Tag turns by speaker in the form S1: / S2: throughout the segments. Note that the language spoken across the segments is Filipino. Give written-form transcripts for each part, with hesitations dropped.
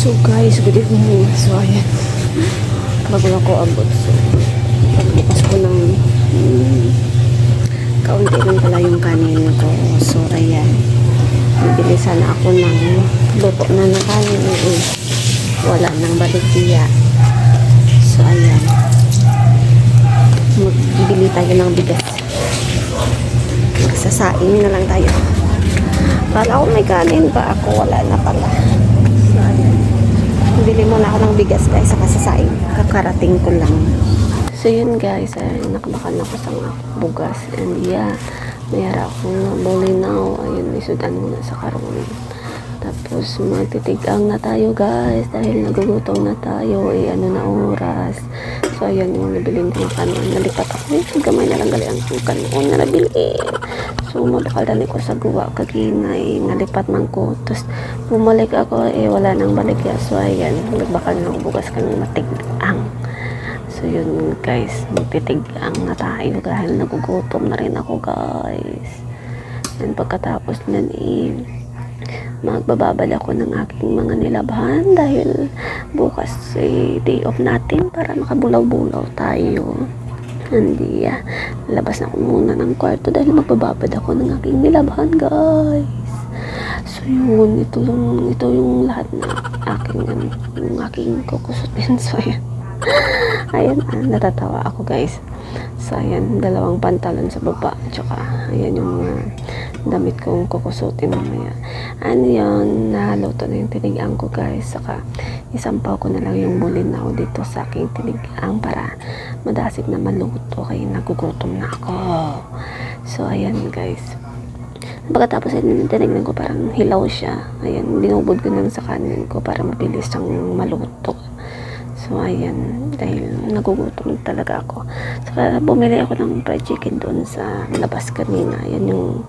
S1: So guys, good evening. So ayan, bago ako abot. So pagbukas ko ng kaunti lang pala yung kanin ko. So ayan, bibili sana ako ng luto na na kanin. Wala nang baligya. So ayan, magbibili tayo ng bigas. Magsasaing na lang tayo. Kala ko may kanin pa ako, wala na pala. So ayan, bili muna ako ng bigas guys sa kasasaing. Kakarating ko lang. So yun guys, ay nakabakal ako sa bugas. And yeah, mayara akong bolinaw. Ayun, isudan muna sa karon. Tapos magtitigang na tayo guys dahil nagugutom na tayo. Ano na oras. So ayan yung nabiling ko ng kanon. Nalipat ako. Gamay na lang gali ang kanon na nabili. So mabakal dali ko sa guwa kaginay. Nalipat man ko. Tapos bumalik ako wala nang baligya. So ayan, nagbakal na bugas ka ng matigang. So yun guys, magtitigang na tayo dahil nagugutom na rin ako guys. And pagkatapos nun magbababad ako ng aking mga nilabhan dahil bukas day off natin para makabulaw-bulaw tayo. Hindi labas na ako muna ng kwarto dahil magbababad ako ng aking nilabhan guys. So yun, ito yung lahat na yung aking kukusutin. So ayan, natatawa ako guys. So ayan, dalawang pantalon sa baba, tsaka ayan yung damit kong kukusutin mamaya. Ano yun, naluto na yung tinigang ko guys. Saka isampaw ko na lang yung bulinaw dito sa aking tinigang para madasig na maluto kaya nagugutom na ako. So ayan guys, pagkatapos tinignan ko parang hilaw siya. Ayan, binubod ko lang sa kanin ko para mabilis siyang maluto. So ayan, dahil nagugutom talaga ako. Saka bumili ako ng fried chicken doon sa labas kanina. Ayan yung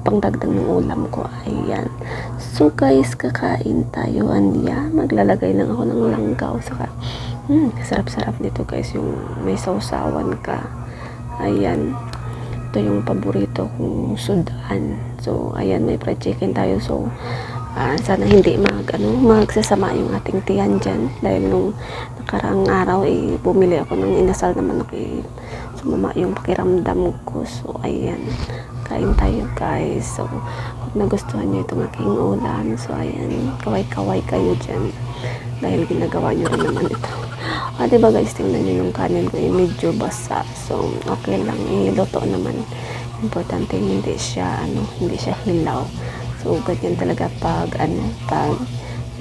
S1: pangdagdag ng ulam ko. Ayan. So guys, kakain tayo. Maglalagay lang ako ng langgaw. Saka sarap-sarap nito guys, yung may sausawan ka. Ayan, ito yung paborito kong sudan. So ayan, may fried chicken tayo. So sana hindi magsasama yung ating tiyan dyan dahil nung nakaraang araw bumili ako ng inasal naman ako sumama yung pakiramdam ko. So ayan, kain tayo guys. So kung nagustuhan nyo itong aking ulam, so ayan, kaway-kaway kayo dyan dahil ginagawa nyo rin naman ito. Diba guys, tingnan nyo yung kanin ko medyo basa. So okay lang, luto naman. Importante hindi siya hilaw. So ganyan talaga pag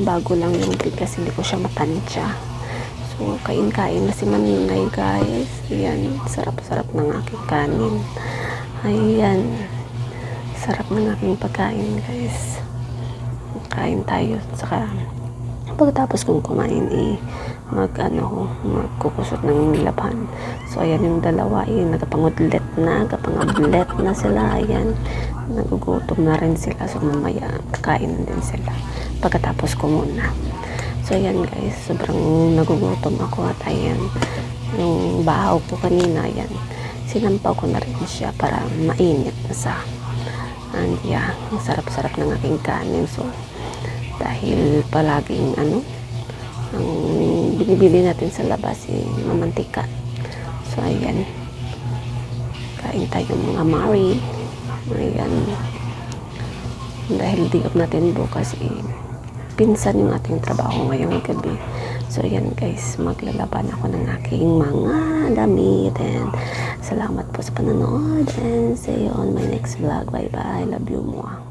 S1: bago lang yung bigas, hindi ko siya matansya. So kain-kain na si Manay guys. Ayan, sarap-sarap ng aking kanin. Ayan, sarap ng aking pagkain guys. Kain tayo. Saka pagkatapos kong kumain magkukusot ng nilabhan. So ayan yung dalawa nagpangudlet na sila. Ayan, nagugutom na rin sila. So mamaya kakain din sila pagkatapos ko muna. So ayan guys, sobrang nagugutom ako. At ayan, yung bahaw ko kanina, ayan, sinampaw ko na rin siya para mainit na sa and yeah, ang sarap-sarap ng aking kanin. So dahil palaging ang binibili natin sa labas mamantika. So ayan, kain tayo mga mari. Ayan, dahil di off natin bukas pinsan yung ating trabaho ngayong gabi. So ayan guys, maglalaban ako ng aking mga damit. And salamat po sa panonood and see you on my next vlog. Bye bye, love you more.